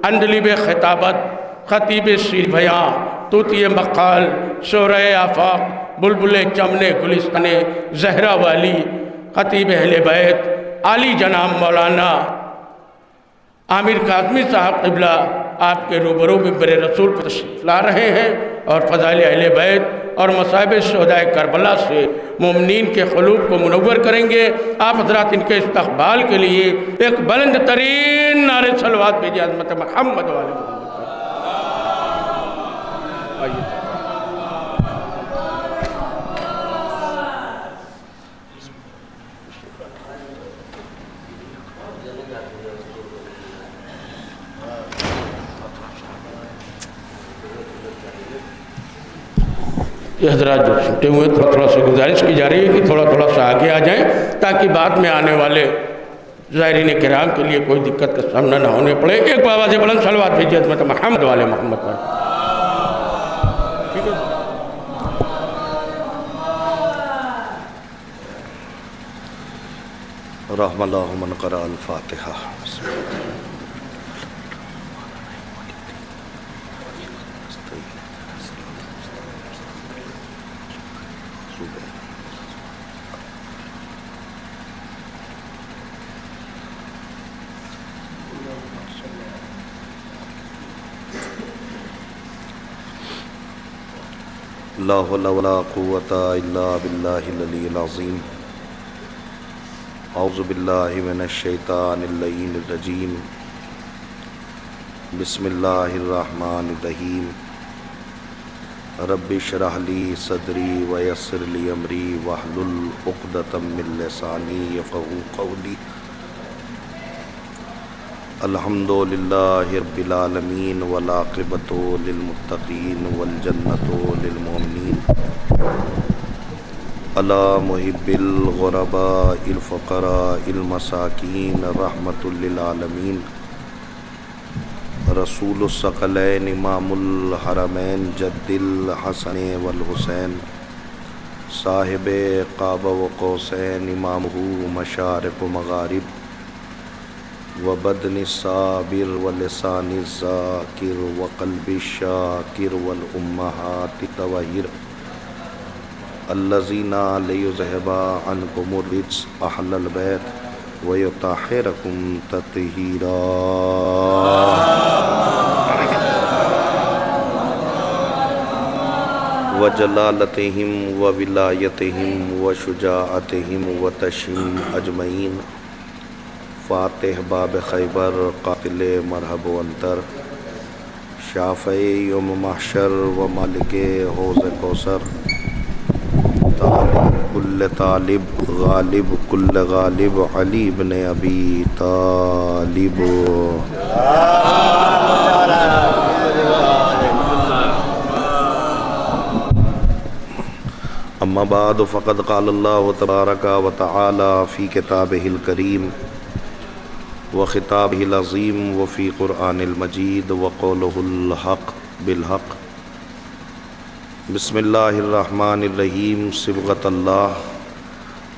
اندلیب خطابت، خطیب شیر بیاں، طوطی مقال، شورۂ آفاق، بلبل چمن گلستان زہرا والی، خطیب اہل بیت عالی جناب مولانا عامر کاظمی صاحب قبلہ آپ کے روبرو منبر رسول پر تشریف لا رہے ہیں اور فضائل اہل بیت اور مصائب شہداء کربلا سے مومنین کے قلوب کو منور کریں گے۔ آپ حضرات ان کے استقبال کے لیے ایک بلند ترین نعرہ صلوات بھیجیں عظمت محمد والے محمد۔ یہ حضرات جو چھٹے ہوئے تھوڑا سا گزارش کی جا رہی ہے کہ تھوڑا سا آگے آ جائیں تاکہ بعد میں آنے والے زائرین کرام کے لیے کوئی دقت کا سامنا نہ ہونے پڑے۔ ایک بابا سے بلند صلوات بھیجیے عظمت محمد والے محمد پر۔ رحم اللہ من قرأ الفاتحہ۔ لا حول ولا قوة الا باللہ العلی العظیم۔ اعوذ باللہ من الشیطان اللعین الرجیم۔ بسم اللہ الرحمن الرحیم۔ رب اشرح لی صدری ویسر لی امری واحلل عقدۃ من لسانی یفقہوا قولی۔ الحمد للہ رب العالمین والعاقبۃ للمتقین والجنۃ للمؤمنین۔ علی محب الغرباء الفقراء المساکین رحمۃ للعالمین۔ رسول الثقلین امام الحرمین جد الحسن والحسین، صاحب قاب و قوسین، امامہ مشارق و مغارب، وبدن الصابر ولسان الذاکر وقلب الشاکر والامہات الطواہر، الذین لیذہب عنکم الرجس اہل البیت ویطہرکم تطہیرا۔ وجلالتہم وولایتہم وشجاعتہم وتشہیم اجمعین۔ فاتح باب خیبر، قاتل مرحب و انتر، شافع یوم محشر و مالک حوض کوثر، طالب کل طالب، غالب کل غالب، علی بن ابی طالب۔ اما بعد فقد قال اللہ تبارک و تعالی فی کتابہ الکریم وخطابہ العظیم وفی قرآن المجید وقولہ الحق بالحق۔ بسم اللہ الرحمن الرحیم۔ صبغۃ اللہ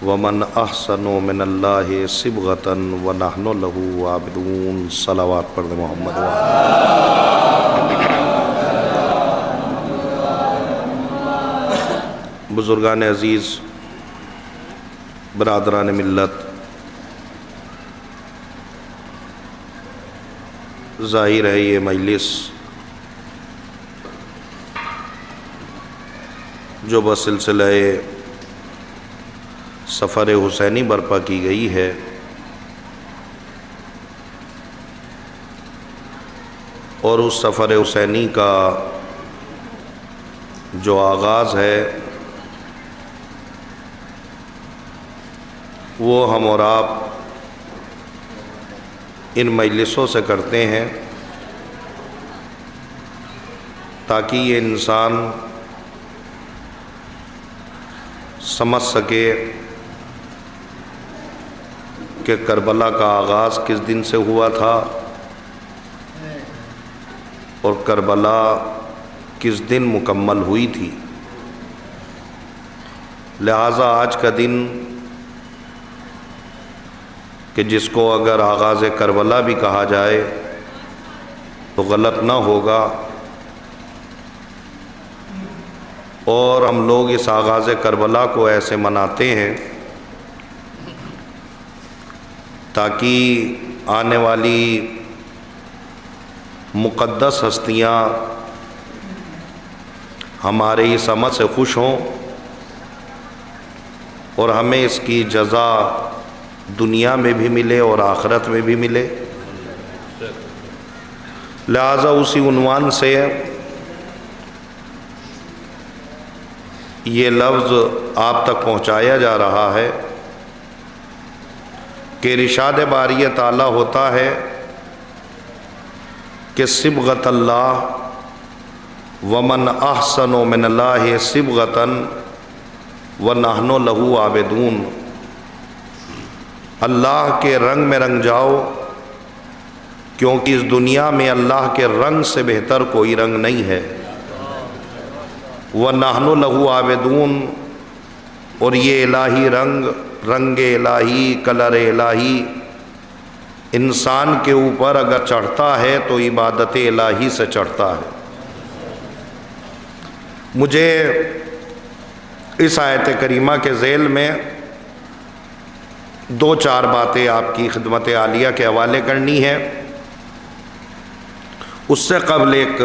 ومن احسن من اللہ صبغۃ ونحن لہ عابدون۔ صلوات پڑھ دیں محمد بزرگان عزیز، برادران ملت، ظاہر ہے یہ مجلس جو بسلسلہ سفر حسینی برپا کی گئی ہے، اور اس سفر حسینی کا جو آغاز ہے وہ ہم اور آپ ان مجلسوں سے کرتے ہیں تاکہ یہ انسان سمجھ سکے کہ کربلا کا آغاز کس دن سے ہوا تھا اور کربلا کس دن مکمل ہوئی تھی۔ لہٰذا آج کا دن کہ جس کو اگر آغاز کربلا بھی کہا جائے تو غلط نہ ہوگا، اور ہم لوگ اس آغاز کربلا کو ایسے مناتے ہیں تاکہ آنے والی مقدس ہستیاں ہمارے اس عمل سے خوش ہوں اور ہمیں اس کی جزا دنیا میں بھی ملے اور آخرت میں بھی ملے۔ لہٰذا اسی عنوان سے یہ لفظ آپ تک پہنچایا جا رہا ہے کہ ارشاد باری تعالیٰ ہوتا ہے کہ صبغۃ اللہ ومن احسن من اللہ صبغۃ ونحن لہ عابدون، اللہ کے رنگ میں رنگ جاؤ، کیونکہ اس دنیا میں اللہ کے رنگ سے بہتر کوئی رنگ نہیں ہے۔ وَنَحْنُ لَهُ عَابِدُونَ، اور یہ الہی رنگ الہی، کلر الہی انسان کے اوپر اگر چڑھتا ہے تو عبادت الہی سے چڑھتا ہے۔ مجھے اس آیت کریمہ کے ذیل میں دو چار باتیں آپ کی خدمت عالیہ کے حوالے کرنی ہے۔ اس سے قبل ایک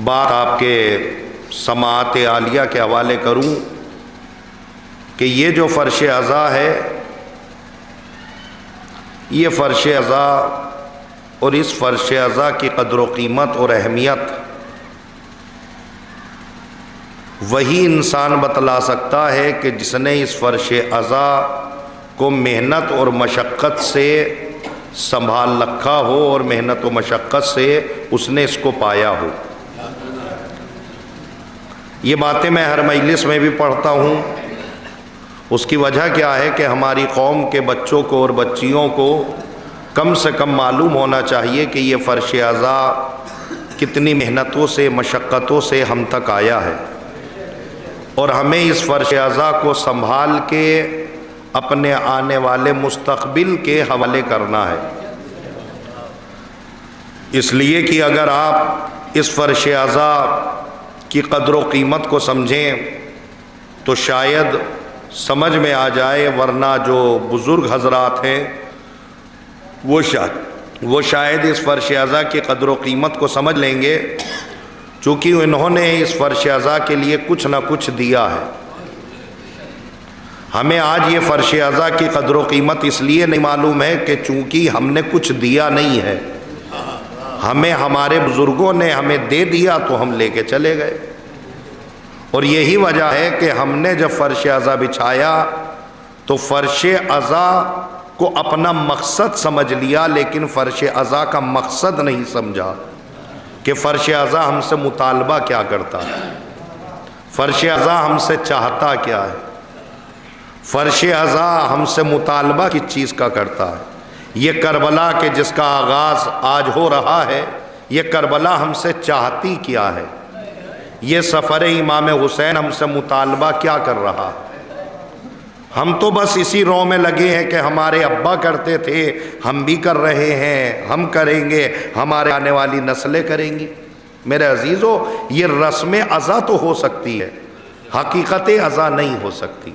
بات آپ کے سماعت عالیہ کے حوالے کروں کہ یہ جو فرش عزا ہے، یہ فرش عزا اور اس فرش عزا کی قدر و قیمت اور اہمیت وہی انسان بتلا سکتا ہے کہ جس نے اس فرش عزا کو محنت اور مشقت سے سنبھال رکھا ہو اور محنت و مشقت سے اس نے اس کو پایا ہو۔ یہ باتیں میں ہر مجلس میں بھی پڑھتا ہوں۔ اس کی وجہ کیا ہے کہ ہماری قوم کے بچوں کو اور بچیوں کو کم سے کم معلوم ہونا چاہیے کہ یہ فرش عزا کتنی محنتوں سے مشقتوں سے ہم تک آیا ہے، اور ہمیں اس فرش عزا کو سنبھال کے اپنے آنے والے مستقبل کے حوالے کرنا ہے۔ اس لیے کہ اگر آپ اس فرش عزا کی قدر و قیمت کو سمجھیں تو شاید سمجھ میں آ جائے، ورنہ جو بزرگ حضرات ہیں وہ شاید اس فرش عزا کی قدر و قیمت کو سمجھ لیں گے، چونکہ انہوں نے اس فرش عزا کے لیے کچھ نہ کچھ دیا ہے۔ ہمیں آج یہ فرش عزا کی قدر و قیمت اس لیے نہیں معلوم ہے کہ چونکہ ہم نے کچھ دیا نہیں ہے، ہمیں ہمارے بزرگوں نے ہمیں دے دیا تو ہم لے کے چلے گئے، اور یہی وجہ ہے کہ ہم نے جب فرش عزا بچھایا تو فرش عزا کو اپنا مقصد سمجھ لیا، لیکن فرش عزا کا مقصد نہیں سمجھا کہ فرش عزا ہم سے مطالبہ کیا کرتا ہے، فرش عزا ہم سے چاہتا کیا ہے، فرش عزا ہم سے مطالبہ کس چیز کا کرتا ہے۔ یہ کربلا کے جس کا آغاز آج ہو رہا ہے، یہ کربلا ہم سے چاہتی کیا ہے، یہ سفر امام حسین ہم سے مطالبہ کیا کر رہا ہے۔ ہم تو بس اسی رو میں لگے ہیں کہ ہمارے ابا کرتے تھے، ہم بھی کر رہے ہیں، ہم کریں گے، ہمارے آنے والی نسلیں کریں گی۔ میرے عزیزو، یہ رسم عزا تو ہو سکتی ہے، حقیقت عزا نہیں ہو سکتی۔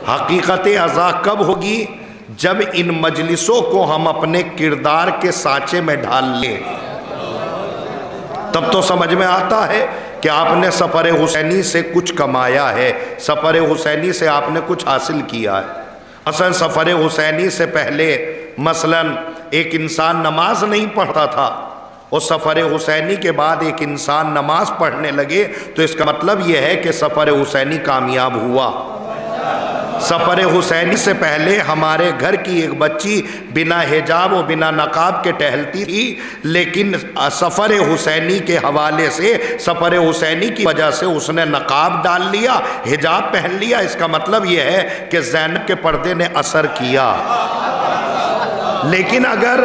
حقیقت عزا کب ہوگی؟ جب ان مجلسوں کو ہم اپنے کردار کے سانچے میں ڈھال لیں، تب تو سمجھ میں آتا ہے کہ آپ نے سفر حسینی سے کچھ کمایا ہے، سفر حسینی سے آپ نے کچھ حاصل کیا ہے۔ اصل سفر حسینی سے پہلے مثلاً ایک انسان نماز نہیں پڑھتا تھا، اور سفر حسینی کے بعد ایک انسان نماز پڑھنے لگے، تو اس کا مطلب یہ ہے کہ سفر حسینی کامیاب ہوا۔ سفر حسینی سے پہلے ہمارے گھر کی ایک بچی بنا حجاب و بنا نقاب کے ٹہلتی تھی، لیکن سفر حسینی کے حوالے سے، سفر حسینی کی وجہ سے اس نے نقاب ڈال لیا، حجاب پہن لیا۔ اس کا مطلب یہ ہے کہ زینب کے پردے نے اثر کیا۔ لیکن اگر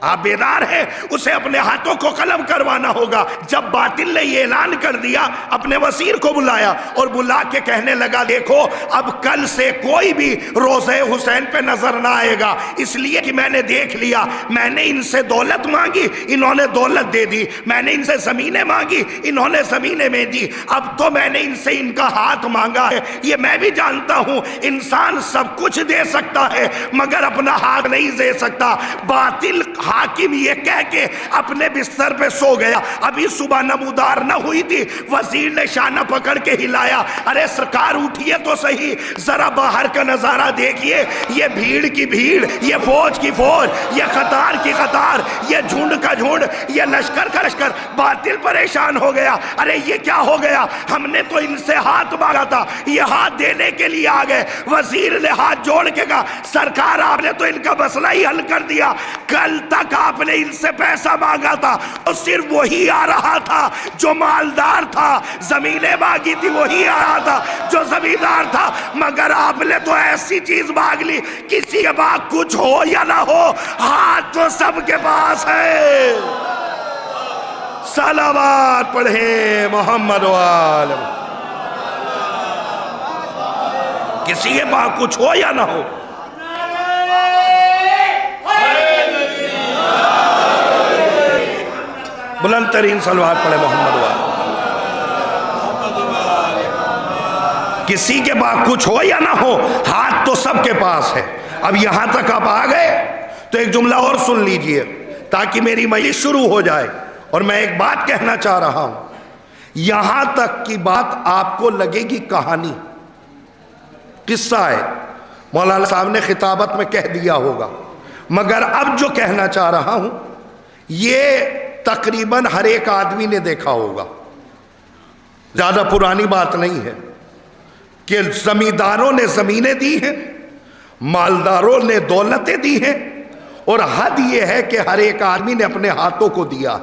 آپ بیدار ہیں؟ اسے اپنے ہاتھوں کو قلم کروانا ہوگا۔ جب باطل نے یہ اعلان کر دیا، اپنے وزیر کو بلایا اور بلا کے کہنے لگا دیکھو اب کل سے کوئی بھی روضہ حسین پہ نظر نہ آئے گا، اس لیے کہ میں نے دیکھ لیا، میں نے ان سے دولت مانگی انہوں نے دولت دے دی، میں نے ان سے زمینیں مانگی انہوں نے زمینیں میں دی، اب تو میں نے ان سے ان کا ہاتھ مانگا ہے۔ یہ میں بھی جانتا ہوں انسان سب کچھ دے سکتا ہے مگر اپنا ہاتھ نہیں دے سکتا۔ باطل حاکم یہ کہہ کے اپنے بستر پہ سو گیا۔ ابھی صبح نمودار نہ ہوئی تھی، وزیر نے شانہ پکڑ کے ہلایا، ارے سرکار اٹھئے تو صحیح، ذرا باہر کا نظارہ دیکھیے، یہ بھیڑ کی بھیڑ، یہ فوج کی فوج، یہ قطار کی قطار، یہ جھنڈ کا جھنڈ، یہ لشکر کا لشکر۔ باطل پریشان ہو گیا، ارے یہ کیا ہو گیا، ہم نے تو ان سے ہاتھ مانگا تھا، یہ ہاتھ دینے کے لیے آ گئے۔ وزیر نے ہاتھ جوڑ کے کہا سرکار آپ نے تو ان کا مسئلہ ہی حل کر دیا، کل تک آپ نے ان سے پیسہ مانگا تھا اور صرف وہی آ رہا تھا جو مالدار تھا، زمینیں مانگی تھی وہی آ رہا تھا جو زمیندار تھا، مگر آپ نے تو ایسی چیز مانگ لی، کسی کے پاس کچھ ہو یا نہ ہو ہاتھ تو سب کے پاس ہے۔ صلوات پڑھیں محمد وآلہ، کسی کے پاس کچھ ہو یا نہ ہو۔ بلند ترین صلوات پڑھے محمد وآلہ۔ کسی کے پاس کچھ ہو یا نہ ہو ہاتھ تو سب کے پاس ہے۔ اب یہاں تک آپ آ گئے تو ایک جملہ اور سن لیجئے تاکہ میری مجلس شروع ہو جائے، اور میں ایک بات کہنا چاہ رہا ہوں، یہاں تک کی بات آپ کو لگے گی کہانی، قصہ ہے، مولانا صاحب نے خطابت میں کہہ دیا ہوگا، مگر اب جو کہنا چاہ رہا ہوں یہ تقریباً ہر ایک آدمی نے دیکھا ہوگا، زیادہ پرانی بات نہیں ہے کہ زمینداروں نے زمینیں دی ہیں، مالداروں نے دولتیں دی ہیں، اور حد یہ ہے کہ ہر ایک آدمی نے اپنے ہاتھوں کو دیا،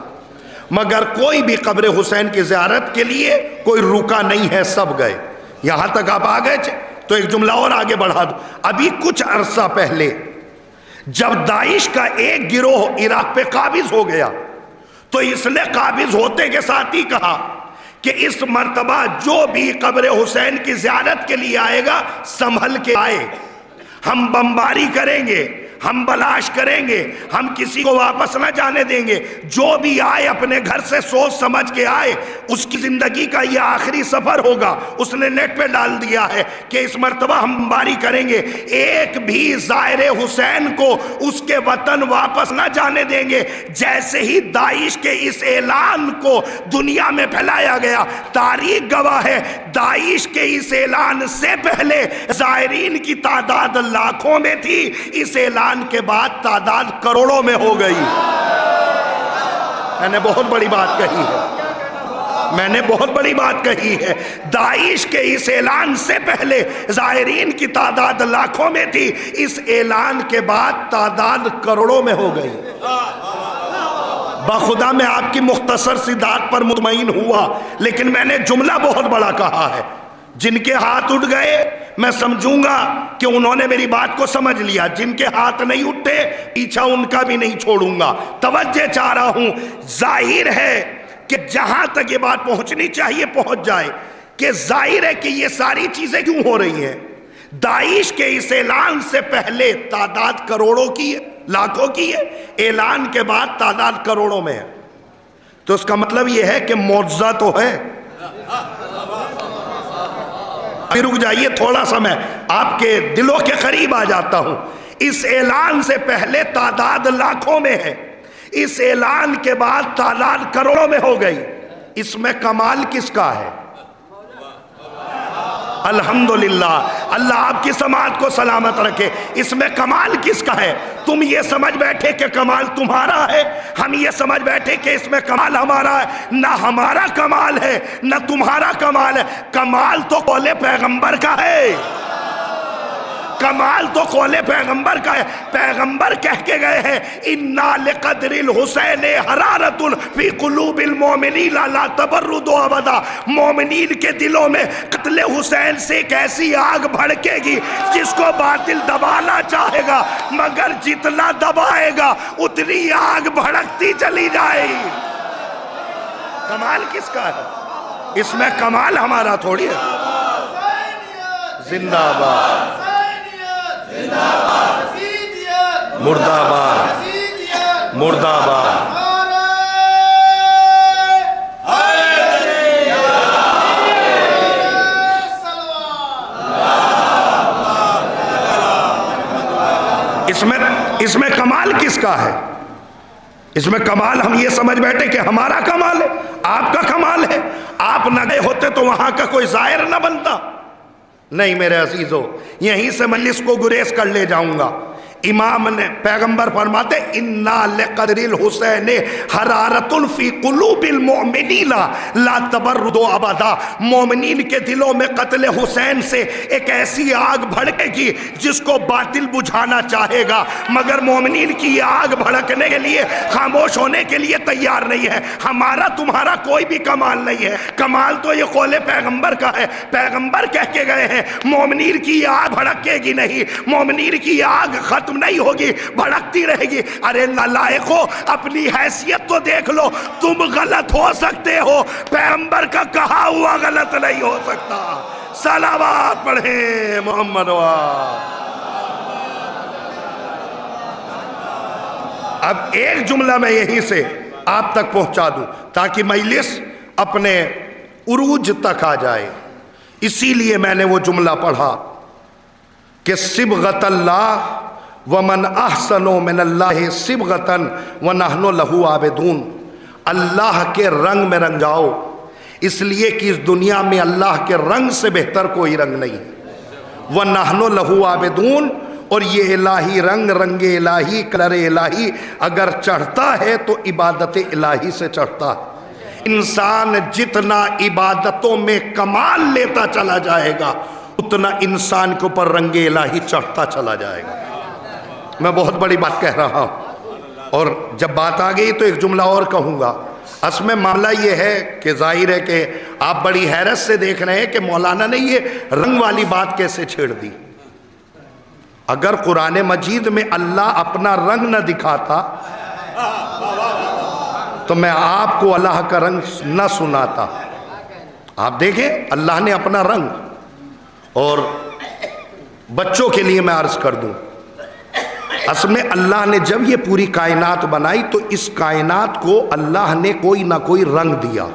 مگر کوئی بھی قبر حسین کی زیارت کے لیے کوئی رکا نہیں ہے، سب گئے۔ یہاں تک آپ آ گئے تو ایک جملہ اور آگے بڑھا دو۔ ابھی کچھ عرصہ پہلے جب داعش کا ایک گروہ عراق پہ قابض ہو گیا تو اس نے قابض ہوتے کے ساتھ ہی کہا کہ اس مرتبہ جو بھی قبر حسین کی زیارت کے لیے آئے گا سنبھل کے آئے، ہم بمباری کریں گے، ہم بلاش کریں گے، ہم کسی کو واپس نہ جانے دیں گے، جو بھی آئے اپنے گھر سے سوچ سمجھ کے آئے، اس کی زندگی کا یہ آخری سفر ہوگا۔ اس نے نیٹ پہ ڈال دیا ہے کہ اس مرتبہ ہم بمباری کریں گے، ایک بھی زائر حسین کو اس کے وطن واپس نہ جانے دیں گے۔ جیسے ہی داعش کے اس اعلان کو دنیا میں پھیلایا گیا، تاریخ گواہ ہے داعش کے اس اعلان سے پہلے زائرین کی تعداد لاکھوں میں تھی، اس اعلان کے بعد تعداد کروڑوں میں ہو گئی۔ میں نے بہت بڑی بات کہی ہے، میں نے بہت بڑی بات کہی ہے، داعش کے اس اعلان سے پہلے زائرین کی تعداد لاکھوں میں تھی، اس اعلان کے بعد تعداد کروڑوں میں ہو گئی۔ بخدا میں آپ کی مختصر سی بات پر مطمئن ہوا، لیکن میں نے جملہ بہت بڑا کہا ہے۔ جن کے ہاتھ اٹھ گئے میں سمجھوں گا کہ انہوں نے میری بات کو سمجھ لیا، جن کے ہاتھ نہیں اٹھے پیچھا ان کا بھی نہیں چھوڑوں گا۔ توجہ چاہ رہا ہوں، ظاہر ہے کہ جہاں تک یہ بات پہنچنی چاہیے پہنچ جائے، کہ ظاہر ہے کہ یہ ساری چیزیں کیوں ہو رہی ہیں۔ داعش کے اس اعلان سے پہلے تعداد کروڑوں کی ہے، لاکھوں کی ہے، اعلان کے بعد تعداد کروڑوں میں ہے، تو اس کا مطلب یہ ہے کہ معجزہ تو ہے۔ ابھی رک جائیے تھوڑا سا، میں آپ کے دلوں کے قریب آ جاتا ہوں۔ اس اعلان سے پہلے تعداد لاکھوں میں ہے، اس اعلان کے بعد تعداد کروڑوں میں ہو گئی، اس میں کمال کس کا ہے؟ الحمدللہ، اللہ آپ کی سماعت کو سلامت رکھے۔ اس میں کمال کس کا ہے؟ تم یہ سمجھ بیٹھے کہ کمال تمہارا ہے، ہم یہ سمجھ بیٹھے کہ اس میں کمال ہمارا ہے۔ نہ ہمارا کمال ہے نہ تمہارا کمال ہے، کمال تو قول پیغمبر کا ہے۔ کمال تو قول پیغمبر کا ہے. پیغمبر کہہ کے گئے ہیں اِنَّا لِقَدْرِ الْحُسَيْنِ حَرَارَةٌ فِي قُلُوبِ الْمُؤْمِنِينَ لَا تَبَرُّدُ أَبَدًا. مومنین کے دلوں میں قتل حسین سے ایک ایسی آگ بھڑکے گی جس کو باطل دبانا چاہے گا، مگر جتنا دبائے گا اتنی آگ بھڑکتی چلی جائے گی. کمال کس کا ہے؟ اس میں کمال ہمارا تھوڑی ہے. زندہ باد، مردہ باد، مردہ باد. اس میں کمال کس کا ہے؟ اس میں کمال ہم یہ سمجھ بیٹھے کہ ہمارا کمال ہے، آپ کا کمال ہے. آپ نہ گئے ہوتے تو وہاں کا کوئی زائر نہ بنتا. نہیں میرے عزیزو، یہیں سے مجلس کو گریز کر لے جاؤں گا. امام نے پیغمبر فرماتے اِنَّا لِقَدْرِ الْحُسَيْنِ حَرَارَةٌ فِي قُلُوبِ الْمُؤْمِنِينَ لَا تَبَرُّدُ أَبَدًا. مومنین کے دلوں میں قتل حسین سے ایک ایسی آگ بھڑکے گی جس کو باطل بجھانا چاہے گا، مگر مومنین کی یہ آگ بھڑکنے کے لیے، خاموش ہونے کے لیے تیار نہیں ہے. ہمارا تمہارا کوئی بھی کمال نہیں ہے. کمال تو یہ قول پیغمبر کا ہے. پیغمبر کہہ کے گئے ہیں مومنین کی یہ آگ بھڑکے گی نہیں، مومنین کی یہ آگ ختم نہیں ہوگی، بھڑکتی رہے گی. ارے نالائقو، اپنی حیثیت تو دیکھ لو. تم غلط ہو سکتے ہو، پیغمبر کا کہا ہوا غلط نہیں ہو سکتا. صلوات پڑھیں محمد وآل. اب ایک جملہ میں یہیں سے آپ تک پہنچا دوں تاکہ مجلس اپنے عروج تک آ جائے. اسی لیے میں نے وہ جملہ پڑھا کہ صبغۃ اللہ ومن احسن من اللہ صبغۃ ونحن لہ عابدون. اللہ کے رنگ میں رنگاؤ، اس لیے کہ اس دنیا میں اللہ کے رنگ سے بہتر کوئی رنگ نہیں. ونحن لہ عابدون، اور یہ الہی رنگ، رنگ الہی، کلر الہی اگر چڑھتا ہے تو عبادت الہی سے چڑھتا ہے. انسان جتنا عبادتوں میں کمال لیتا چلا جائے گا اتنا انسان کے اوپر رنگ الہی چڑھتا چلا جائے گا. میں بہت بڑی بات کہہ رہا ہوں، اور جب بات آ گئی تو ایک جملہ اور کہوں گا. اصل میں معاملہ یہ ہے کہ ظاہر ہے کہ آپ بڑی حیرت سے دیکھ رہے ہیں کہ مولانا نے یہ رنگ والی بات کیسے چھیڑ دی. اگر قرآن مجید میں اللہ اپنا رنگ نہ دکھاتا تو میں آپ کو اللہ کا رنگ نہ سناتا. آپ دیکھیں اللہ نے اپنا رنگ. اور بچوں کے لیے میں عرض کر دوں، اصل میں اللہ نے جب یہ پوری کائنات بنائی تو اس کائنات کو اللہ نے کوئی نہ کوئی رنگ دیا.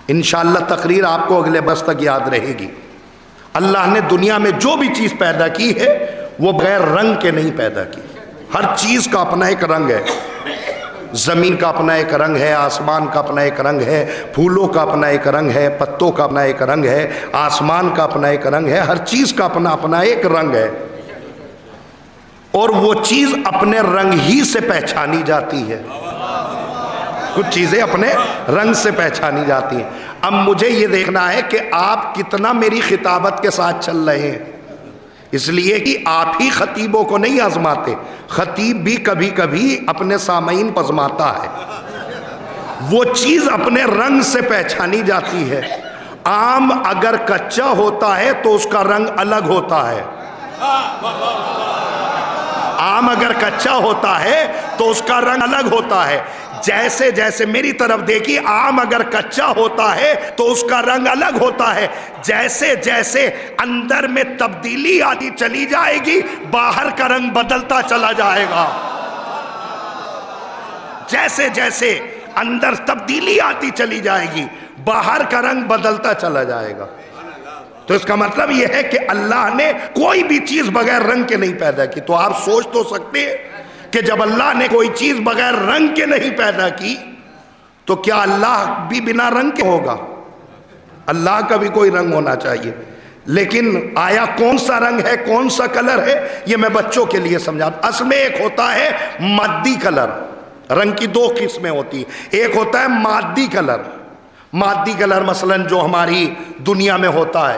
انشاءاللہ تقریر آپ کو اگلے برس تک یاد رہے گی. اللہ نے دنیا میں جو بھی چیز پیدا کی ہے وہ بغیر رنگ کے نہیں پیدا کی. ہر چیز کا اپنا ایک رنگ ہے. زمین کا اپنا ایک رنگ ہے، آسمان کا اپنا ایک رنگ ہے، پھولوں کا اپنا ایک رنگ ہے، پتوں کا اپنا ایک رنگ ہے، آسمان کا اپنا ایک رنگ ہے. ہر چیز کا اپنا اپنا ایک رنگ ہے، اور وہ چیز اپنے رنگ ہی سے پہچانی جاتی ہے. کچھ چیزیں اپنے رنگ سے پہچانی جاتی ہیں. اب مجھے یہ دیکھنا ہے کہ آپ کتنا میری خطابت کے ساتھ چل رہے ہیں. اس لیے کہ آپ ہی خطیبوں کو نہیں آزماتے، خطیب بھی کبھی کبھی اپنے سامعین پر آزماتا ہے. وہ چیز اپنے رنگ سے پہچانی جاتی ہے. آم اگر کچا ہوتا ہے تو اس کا رنگ الگ ہوتا ہے. آم اگر کچا ہوتا ہے تو اس کا رنگ الگ ہوتا ہے. جیسے جیسے میری طرف دیکھیے، آم اگر کچا ہوتا ہے تو اس کا رنگ الگ ہوتا ہے. جیسے جیسے اندر میں تبدیلی آتی چلی جائے گی باہر کا رنگ بدلتا چلا جائے گا. جیسے جیسے اندر تبدیلی آتی چلی جائے گی باہر کا رنگ بدلتا چلا جائے گا. تو اس کا مطلب یہ ہے کہ اللہ نے کوئی بھی چیز بغیر رنگ کے نہیں پیدا کی. تو آپ سوچ تو سکتے ہیں کہ جب اللہ نے کوئی چیز بغیر رنگ کے نہیں پیدا کی تو کیا اللہ بھی بنا رنگ کے ہوگا؟ اللہ کا بھی کوئی رنگ ہونا چاہیے. لیکن آیا کون سا رنگ ہے، کون سا کلر ہے، یہ میں بچوں کے لیے سمجھاتا. اصل میں ایک ہوتا ہے مادی کلر. رنگ کی دو قسمیں ہوتی ہیں. ایک ہوتا ہے مادی کلر. مادی کلر مثلا جو ہماری دنیا میں ہوتا ہے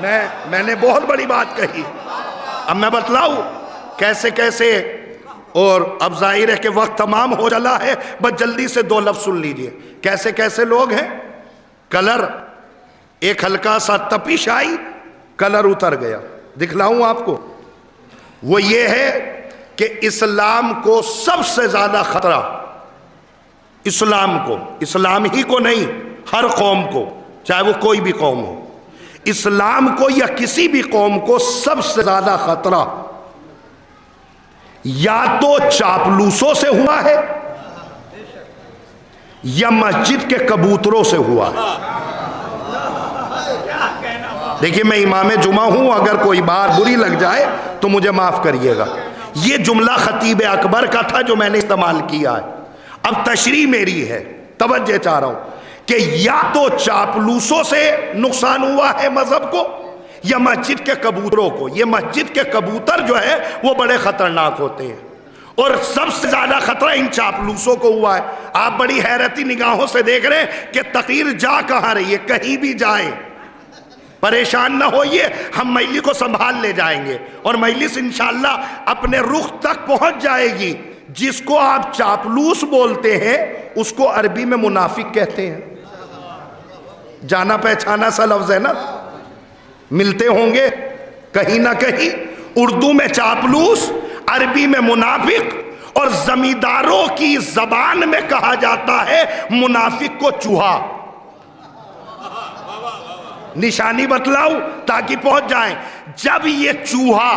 میں نے بہت بڑی بات کہی، اب میں بتلاؤں کیسے کیسے، اور اب ظاہر ہے کہ وقت تمام ہو چلا ہے، بس جلدی سے 2 لفظ سن لیجئے۔ کیسے کیسے لوگ ہیں؟ کلر، ایک ہلکا سا تپش آئی، کلر اتر گیا۔ دکھلاؤں آپ کو، وہ یہ ہے کہ اسلام کو سب سے زیادہ خطرہ، اسلام کو، اسلام ہی کو نہیں، ہر قوم کو، چاہے وہ کوئی بھی قوم ہو، اسلام کو یا کسی بھی قوم کو سب سے زیادہ خطرہ یا تو چاپلوسوں سے ہوا ہے یا مسجد کے کبوتروں سے ہوا ہے۔ دیکھیے میں امام جمعہ ہوں، اگر کوئی بات بری لگ جائے تو مجھے معاف کریے گا۔ یہ جملہ خطیب اکبر کا تھا جو میں نے استعمال کیا ہے۔ اب تشریح میری ہے، توجہ چاہ رہا ہوں کہ یا تو چاپلوسوں سے نقصان ہوا ہے مذہب کو یا مسجد کے کبوتروں کو۔ یہ مسجد کے کبوتر جو ہے وہ بڑے خطرناک ہوتے ہیں، اور سب سے زیادہ خطرہ ان چاپلوسوں کو ہوا ہے۔ آپ بڑی حیرتی نگاہوں سے دیکھ رہے ہیں کہ تقریر جا کہاں رہی ہے، کہیں بھی جائے پریشان نہ ہوئیے، ہم مجلس کو سنبھال لے جائیں گے اور مجلس انشاءاللہ اپنے رخ تک پہنچ جائے گی۔ جس کو آپ چاپلوس بولتے ہیں اس کو عربی میں منافق کہتے ہیں۔ جانا پہچانا سا لفظ ہے نا، ملتے ہوں گے کہیں نہ کہیں۔ اردو میں چاپلوس، عربی میں منافق، اور زمینداروں کی زبان میں کہا جاتا ہے منافق کو چوہا۔ نشانی بتلاؤں تاکہ پہنچ جائیں۔ جب یہ چوہا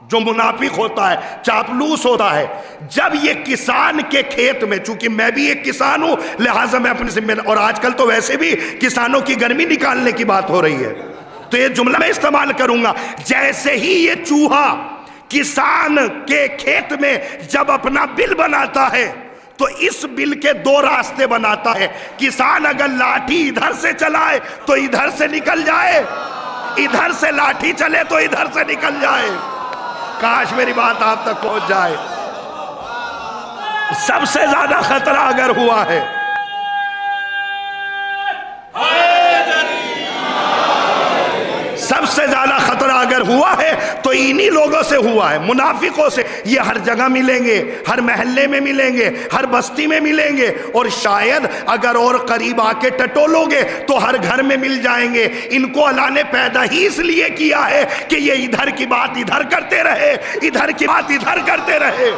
جو منافق ہوتا ہے، چاپلوس ہوتا ہے، جب یہ کسان کے کھیت میں، چونکہ میں بھی ایک کسان ہوں لہٰذا میں اپنے ذمہ، اور آج کل تو ویسے بھی کسانوں کی گرمی نکالنے کی بات ہو رہی ہے تو یہ جملہ میں استعمال کروں گا۔ جیسے ہی یہ چوہا کسان کے کھیت میں جب اپنا بل بناتا ہے تو اس بل کے 2 راستے بناتا ہے۔ کسان اگر لاٹھی ادھر سے چلائے تو ادھر سے نکل جائے، ادھر سے لاٹھی چلے تو ادھر سے نکل جائے۔ کاش میری بات آپ تک پہنچ جائے۔ سب سے زیادہ خطرہ اگر ہوا ہے، سب سے زیادہ خطرہ اگر ہوا ہے تو انہی لوگوں سے ہوا ہے، منافقوں سے۔ یہ ہر جگہ ملیں گے، ہر محلے میں ملیں گے، ہر بستی میں ملیں گے، اور شاید اگر اور قریب آ کے ٹٹولو گے تو ہر گھر میں مل جائیں گے۔ ان کو اللہ نے پیدا ہی اس لیے کیا ہے کہ یہ ادھر کی بات ادھر کرتے رہے، ادھر کی بات ادھر کرتے رہے۔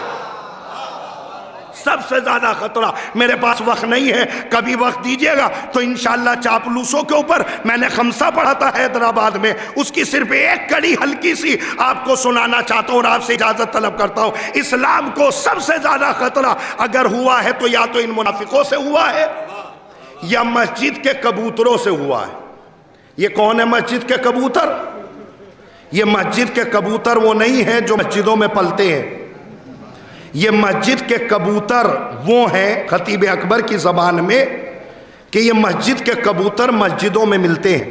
سب سے زیادہ خطرہ، میرے پاس وقت نہیں ہے، کبھی وقت دیجئے گا تو انشاءاللہ چاپلوسوں کے اوپر میں نے خمسہ پڑھا تھا حیدرآباد میں، اس کی صرف ایک کڑی ہلکی سی آپ کو سنانا چاہتا ہوں اور آپ سے اجازت طلب کرتا ہوں۔ اسلام کو سب سے زیادہ خطرہ اگر ہوا ہے تو یا تو ان منافقوں سے ہوا ہے یا مسجد کے کبوتروں سے ہوا ہے۔ یہ کون ہے مسجد کے کبوتر؟ یہ مسجد کے کبوتر وہ نہیں ہیں جو مسجدوں میں پلتے ہیں، یہ مسجد کے کبوتر وہ ہیں خطیب اکبر کی زبان میں کہ یہ مسجد کے کبوتر مسجدوں میں ملتے ہیں۔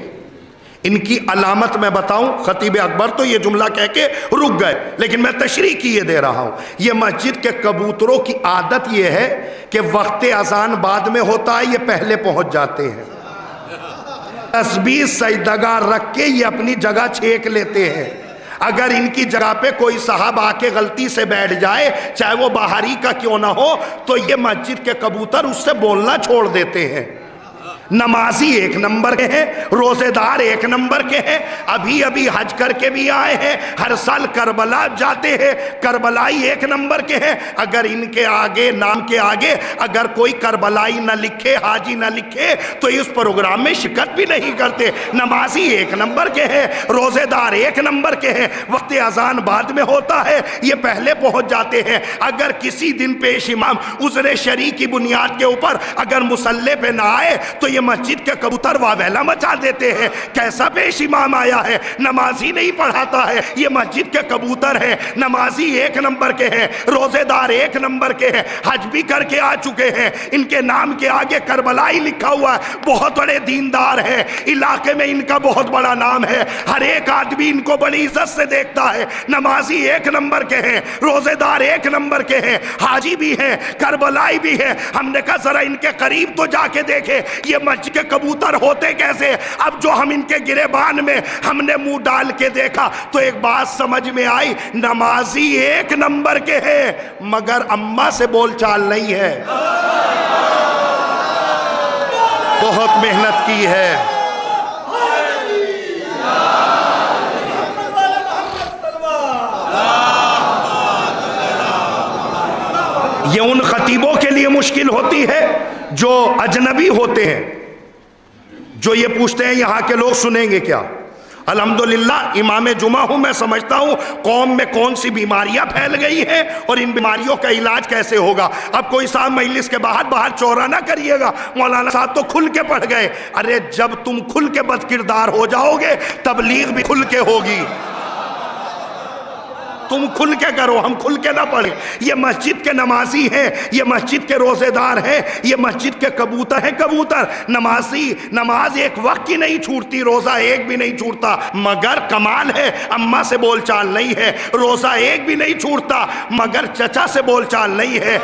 ان کی علامت میں بتاؤں، خطیب اکبر تو یہ جملہ کہہ کے رک گئے لیکن میں تشریح کیے دے رہا ہوں۔ یہ مسجد کے کبوتروں کی عادت یہ ہے کہ وقت اذان بعد میں ہوتا ہے، یہ پہلے پہنچ جاتے ہیں، تسبیح سجدگاہ رکھ کے یہ اپنی جگہ چھیک لیتے ہیں۔ اگر ان کی جگہ پہ کوئی صاحب آ کے غلطی سے بیٹھ جائے، چاہے وہ باہری کا کیوں نہ ہو، تو یہ مسجد کے کبوتر اس سے بولنا چھوڑ دیتے ہیں۔ نمازی 1 نمبر کے ہیں، روزے دار 1 نمبر کے ہیں، ابھی حج کر کے بھی آئے ہیں، ہر سال کربلا جاتے ہیں، کربلائی 1 نمبر کے ہیں۔ اگر ان کے آگے، نام کے آگے اگر کوئی کربلائی نہ لکھے، حاجی نہ لکھے تو اس پروگرام میں شرکت بھی نہیں کرتے۔ نمازی 1 نمبر کے ہیں، روزے دار 1 نمبر کے ہیں، وقت اذان بعد میں ہوتا ہے، یہ پہلے پہنچ جاتے ہیں۔ اگر کسی دن پیش امام عذر شرعی کی بنیاد کے اوپر اگر مصلی پہ نہ آئے تو یہ مسجد کے کبوتر واویلا مچا دیتے ہیں، کیسا پیش امام آیا ہے، نمازی نہیں پڑھاتا ہے، یہ مسجد کے کبوتر ہیں۔ نمازی 1 نمبر کے ہیں، روزے دار 1 نمبر کے ہیں، حج بھی کر کے آ چکے ہیں، ان کے نام کے آگے کربلائی لکھا ہوا ہے، بہت بڑے دیندار ہیں، علاقے میں ان کا بہت بڑا نام ہے، ہر ایک آدمی ان کو بڑی عزت سے دیکھتا ہے۔ نمازی 1 نمبر کے ہیں، روزے دار 1 نمبر کے ہیں، حاجی بھی ہیں، کربلائی بھی ہیں۔ ہم نے کہا ذرا ان کے قریب تو جا کے دیکھے، یہ مسجد کے کبوتر ہوتے کیسے؟ اب جو ہم ان کے گریبان میں ہم نے منہ ڈال کے دیکھا تو ایک بات سمجھ میں آئی، نمازی ایک نمبر کے ہیں مگر اماں سے بول چال نہیں ہے، بہت محنت کی ہے۔ یہ ان خطیبوں کے لیے مشکل ہوتی ہے جو اجنبی ہوتے ہیں، جو یہ پوچھتے ہیں یہاں کے لوگ سنیں گے کیا۔ الحمدللہ امام جمعہ ہوں، میں سمجھتا ہوں قوم میں کون سی بیماریاں پھیل گئی ہیں اور ان بیماریوں کا علاج کیسے ہوگا۔ اب کوئی صاحب مجلس کے باہر چورا نہ کریے گا، مولانا صاحب تو کھل کے پڑھ گئے۔ ارے جب تم کھل کے بد کردار ہو جاؤ گے تبلیغ بھی کھل کے ہوگی۔ تم کھل کے کرو، ہم کھل کے نہ پڑھیں۔ یہ مسجد کے نمازی ہیں، یہ مسجد کے روزے دار ہیں، یہ مسجد کے کبوتر ہیں۔ کبوتر نمازی، نماز ایک وقت کی نہیں چھوٹتی، روزہ ایک بھی نہیں چھوٹتا، مگر کمال ہے اماں سے بول چال نہیں ہے۔ روزہ ایک بھی نہیں چھوٹتا مگر چچا سے بول چال نہیں ہے۔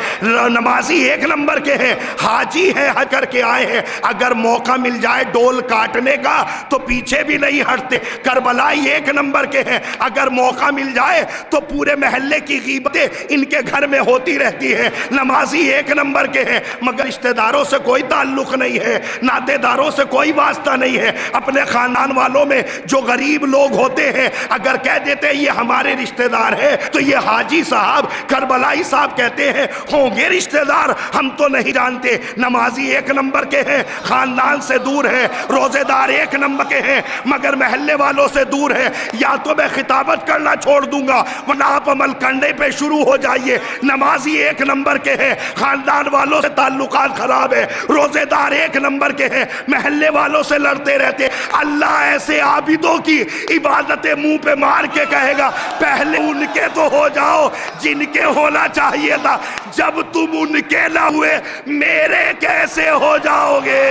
نمازی ایک نمبر کے ہیں، حاجی ہیں، حج کر کے آئے ہیں، اگر موقع مل جائے ڈول کاٹنے کا تو پیچھے بھی نہیں ہٹتے۔ کربلائی ایک نمبر کے ہیں، اگر موقع مل جائے تو پورے محلے کی غیبتیں ان کے گھر میں ہوتی رہتی ہے۔ نمازی ایک نمبر کے ہیں مگر رشتہ داروں سے کوئی تعلق نہیں ہے، ناطے داروں سے کوئی واسطہ نہیں ہے۔ اپنے خاندان والوں میں جو غریب لوگ ہوتے ہیں اگر کہہ دیتے ہیں یہ ہمارے رشتہ دار ہے تو یہ حاجی صاحب، کربلائی صاحب کہتے ہیں ہوں گے رشتہ دار، ہم تو نہیں جانتے۔ نمازی ایک نمبر کے ہیں، خاندان سے دور ہے۔ روزے دار ایک نمبر کے ہیں مگر محلے والوں سے دور ہے۔ یا تو میں خطابت کرنا چھوڑ دوں گا ورنہ آپ عمل کرنے پہ شروع ہو جائیے۔ نمازی ایک نمبر کے ہیں، خاندان والوں سے تعلقات خراب ہے۔ روزے دار ایک نمبر کے ہیں، محلے والوں سے لڑتے رہتے۔ اللہ ایسے عابدوں کی عبادتیں منہ پہ مار کے کہے گا پہلے ان کے تو ہو جاؤ جن کے ہونا چاہیے تھا، جب تم ان کے نہ ہوئے میرے کیسے ہو جاؤ گے۔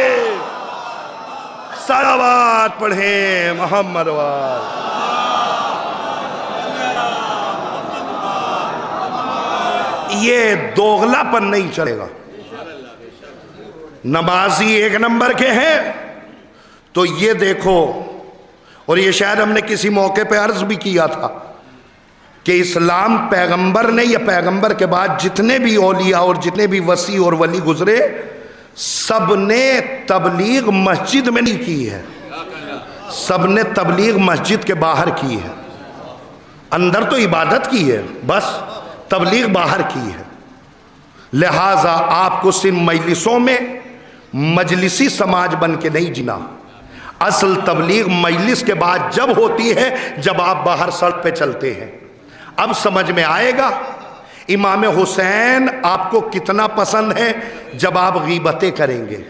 صلوات پڑھیں محمد وال۔ یہ دوغلا پن نہیں چلے گا۔ نمازی ایک نمبر کے ہیں تو یہ دیکھو، اور یہ شاید ہم نے کسی موقع پہ عرض بھی کیا تھا کہ اسلام پیغمبر نے یا پیغمبر کے بعد جتنے بھی اولیاء اور جتنے بھی وصی اور ولی گزرے سب نے تبلیغ مسجد میں نہیں کی ہے، سب نے تبلیغ مسجد کے باہر کی ہے۔ اندر تو عبادت کی ہے، بس تبلیغ باہر کی ہے۔ لہٰذا آپ کو صرف مجلسوں میں مجلسی سماج بن کے نہیں جینا۔ اصل تبلیغ مجلس کے بعد جب ہوتی ہے جب آپ باہر سڑک پہ چلتے ہیں۔ اب سمجھ میں آئے گا امام حسین آپ کو کتنا پسند ہے جب آپ غیبتیں کریں گے۔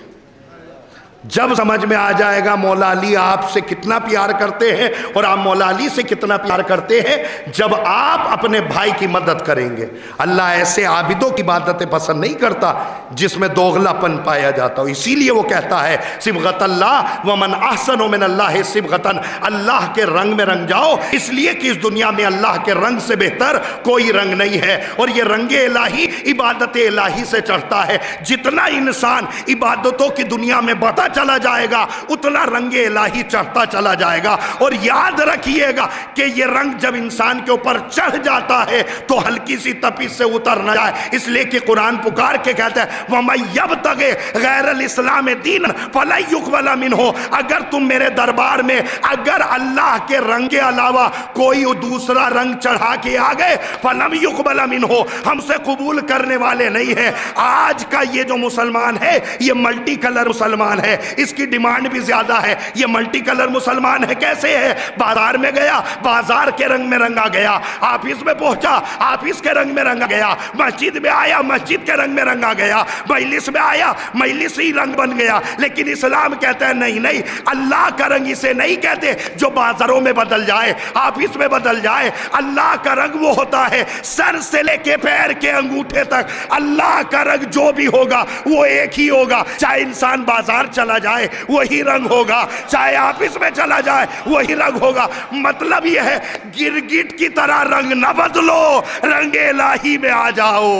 جب سمجھ میں آ جائے گا مولا علی آپ سے کتنا پیار کرتے ہیں اور آپ مولا علی سے کتنا پیار کرتے ہیں جب آپ اپنے بھائی کی مدد کریں گے۔ اللہ ایسے عابدوں کی عبادتیں پسند نہیں کرتا جس میں دوغلا پن پایا جاتا ہو۔ اسی لیے وہ کہتا ہے صبغۃ اللہ ومن احسن من اللہ صبغۃ، اللہ کے رنگ میں رنگ جاؤ، اس لیے کہ اس دنیا میں اللہ کے رنگ سے بہتر کوئی رنگ نہیں ہے۔ اور یہ رنگ الہی عبادت الہی سے چڑھتا ہے۔ جتنا انسان عبادتوں کی دنیا میں بڑھتا چلا جائے گا اتنا رنگ الہی چڑھتا چلا جائے گا۔ اور یاد رکھیے گا کہ یہ رنگ جب انسان کے اوپر چڑھ جاتا ہے تو ہلکی سی تپش سے اتر نہ جائے، اس لیے کہ قرآن پکار کے کہتا ہے وَمَن يَبْتَغِ غَيْرَ الْإِسْلَامِ دِينًا فَلَن يُقْبَلَ مِنْهُ، اگر تم میرے دربار میں اگر اللہ کے رنگ کے علاوہ کوئی دوسرا رنگ چڑھا کے آ گئے فَلَن يُقْبَلَ مِنْهُ، ہم سے قبول کرنے والے نہیں ہیں۔ آج کا یہ جو مسلمان ہے یہ ملٹی کلر مسلمان ہے، اس کی ڈیمانڈ بھی زیادہ ہے۔ یہ ملٹی کلر مسلمان ہے، کیسے ہے؟ بازار میں گیا بازار کے رنگ میں رنگا گیا، آفس میں پہنچا آفس کے رنگ میں رنگا گیا، مسجد میں آیا مسجد کے رنگ میں رنگا گیا، مجلس میں آیا مجلس ہی رنگ بن گیا۔ لیکن اسلام کہتا ہے نہیں نہیں، اللہ کا رنگ اسے نہیں کہتے جو بازاروں میں بدل جائے آفس میں بدل جائے۔ اللہ کا رنگ وہ ہوتا ہے سر سے لے کے پیر کے انگوٹھے تک، اللہ کا رنگ جو بھی ہوگا وہ ایک ہی ہوگا، چاہے انسان بازار چلا جائے وہی رنگ ہوگا، چاہے آفس میں چلا جائے وہی رنگ ہوگا۔ مطلب یہ ہے گرگٹ کی طرح رنگ نہ بدلو، رنگ الہی میں آ جاؤ۔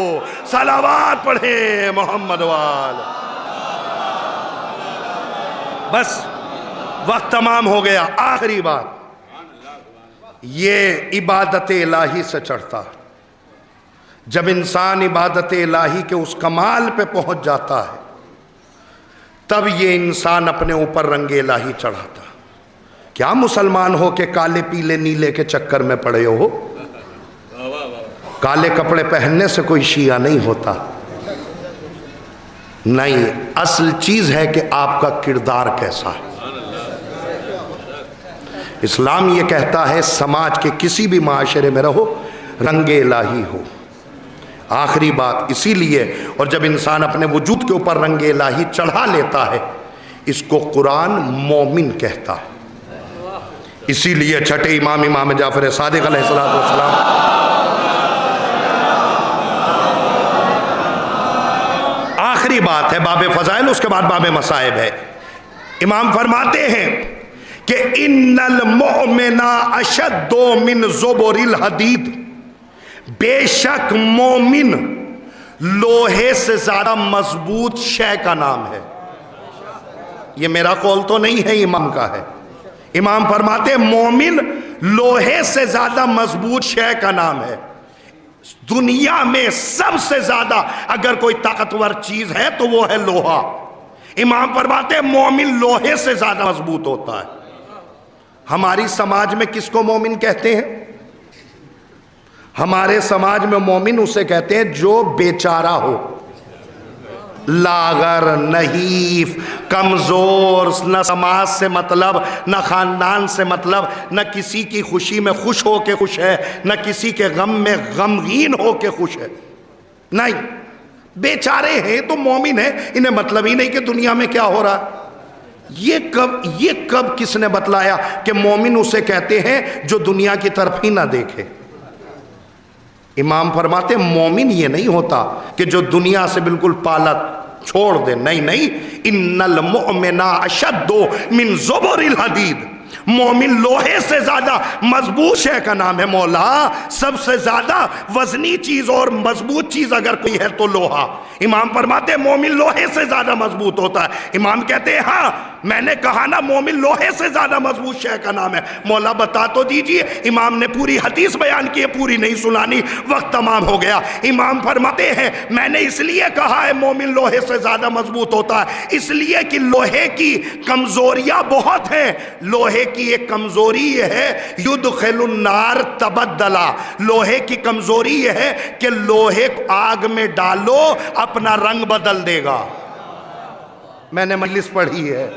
صلوات پڑھیں محمد وال۔ بس وقت تمام ہو گیا. آخری بات، یہ عبادت الہی سے چڑھتا. جب انسان عبادت الہی کے اس کمال پہ پہنچ جاتا ہے تب یہ انسان اپنے اوپر رنگ الہی چڑھاتا. کیا مسلمان ہو کہ کالے پیلے نیلے کے چکر میں پڑے ہو؟ کالے کپڑے پہننے سے کوئی شیعہ نہیں ہوتا. نہیں، اصل چیز ہے کہ آپ کا کردار کیسا ہے. اسلام یہ کہتا ہے سماج کے کسی بھی معاشرے میں رہو، رنگ الہی ہو. آخری بات اسی لیے، اور جب انسان اپنے وجود کے اوپر رنگ الہی چڑھا لیتا ہے اس کو قرآن مومن کہتا ہے. اسی لیے چھٹے امام جعفر صادق علیہ السلام آخری بات ہے باب فضائل، اس کے بعد باب مصائب ہے. امام فرماتے ہیں کہ ان المؤمن اشد من زبر الحدید، بے شک مومن لوہے سے زیادہ مضبوط شے کا نام ہے. یہ میرا قول تو نہیں ہے، امام کا ہے. امام فرماتے ہیں مومن لوہے سے زیادہ مضبوط شے کا نام ہے. دنیا میں سب سے زیادہ اگر کوئی طاقتور چیز ہے تو وہ ہے لوہا. امام فرماتے ہیں مومن لوہے سے زیادہ مضبوط ہوتا ہے. ہماری سماج میں کس کو مومن کہتے ہیں؟ ہمارے سماج میں مومن اسے کہتے ہیں جو بیچارہ ہو، لاغر، نحیف، کمزور، نہ سماج سے مطلب، نہ خاندان سے مطلب، نہ کسی کی خوشی میں خوش ہو کے خوش ہے، نہ کسی کے غم میں غمگین ہو کے خوش ہے. نہیں، بیچارے ہیں تو مومن ہیں، انہیں مطلب ہی نہیں کہ دنیا میں کیا ہو رہا ہے. یہ کب کس نے بتلایا کہ مومن اسے کہتے ہیں جو دنیا کی طرف ہی نہ دیکھے؟ امام فرماتے مومن یہ نہیں ہوتا کہ جو دنیا سے بالکل پالت چھوڑ دے. نہیں، ان المؤمن اشد من زبر الحدید، مومن لوہے سے زیادہ مضبوط شے کا نام ہے. مولا سب سے زیادہ وزنی چیز اور مضبوط چیز اگر کوئی ہے تو لوہا. امام فرماتے ہیں مومن لوہے سے زیادہ مضبوط ہوتا ہے. امام کہتے ہیں ہاں میں نے کہا نا مومن لوہے سے زیادہ مضبوط شے کا نام ہے. مولا بتا تو دیجئے. امام نے پوری حدیث بیان کی ہے، پوری نہیں سنانی، وقت تمام ہو گیا. امام فرماتے ہیں میں نے اس لیے کہا ہے مومن لوہے سے زیادہ مضبوط ہوتا ہے اس لیے کہ لوہے کی کمزوریاں بہت ہیں. لوہے کی ایک کمزوری یہ ہے یدخل النار تبدلا، لوہے کی کمزوری یہ ہے کہ لوہے کو آگ میں ڈالو اپنا رنگ بدل دے گا. میں نے مجلس پڑھی ہے.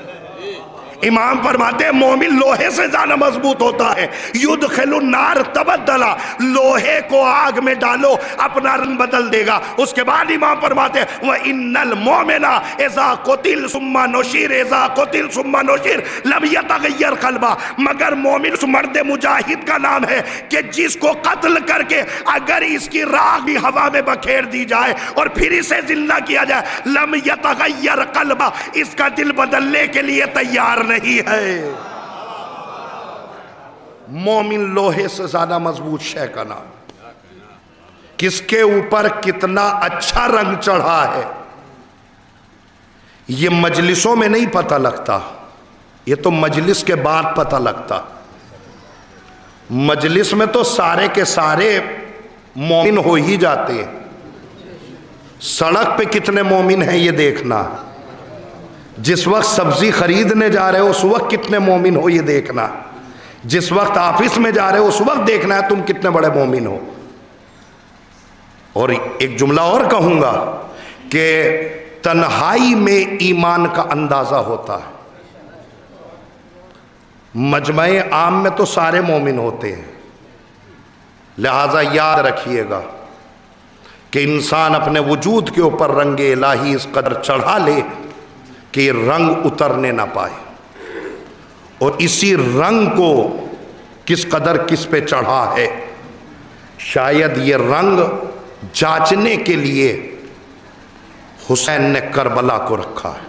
امام فرماتے ہیں مومن لوہے سے زیادہ مضبوط ہوتا ہے. یدخل النار تبدلا، لوہے کو آگ میں ڈالو اپنا رنگ بدل دے گا. اس کے بعد امام فرماتے ہیں وَإِنَّ الْمُؤْمِنَ إِذَا قُتِلَ ثُمَّ نُشِرَ إِذَا قُتِلَ ثُمَّ نُشِرَ لَمْ يَتَغَيَّرْ قَلْبًا، مگر مومن اس مرد مجاہد کا نام ہے کہ جس کو قتل کر کے اگر اس کی راکھ بھی ہوا میں بکھیر دی جائے اور پھر اسے زندہ کیا جائے لم يتغیر قلبا، اس کا دل بدلنے کے لیے تیار نہیں ہے. مومن لوہے سے زیادہ مضبوط شے کا نام. کس کے اوپر کتنا اچھا رنگ چڑھا ہے یہ مجلسوں میں نہیں پتہ لگتا، یہ تو مجلس کے بعد پتہ لگتا. مجلس میں تو سارے کے سارے مومن ہو ہی جاتے ہیں. سڑک پہ کتنے مومن ہیں یہ دیکھنا، جس وقت سبزی خریدنے جا رہے ہو اس وقت کتنے مومن ہو یہ دیکھنا، جس وقت آفس میں جا رہے ہو اس وقت دیکھنا ہے تم کتنے بڑے مومن ہو. اور ایک جملہ اور کہوں گا کہ تنہائی میں ایمان کا اندازہ ہوتا ہے. مجمع عام میں تو سارے مومن ہوتے ہیں، لہذا یاد رکھیے گا کہ انسان اپنے وجود کے اوپر رنگ الہی اس قدر چڑھا لے کہ رنگ اترنے نہ پائے. اور اسی رنگ کو کس قدر کس پہ چڑھا ہے، شاید یہ رنگ جانچنے کے لیے حسین نے کربلا کو رکھا ہے.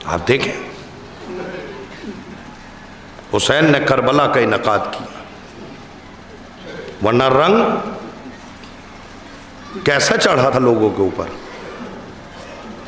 آپ دیکھیں حسین نے کربلا کا انعقاد کیا، ورنہ رنگ کیسا چڑھا تھا لوگوں کے اوپر.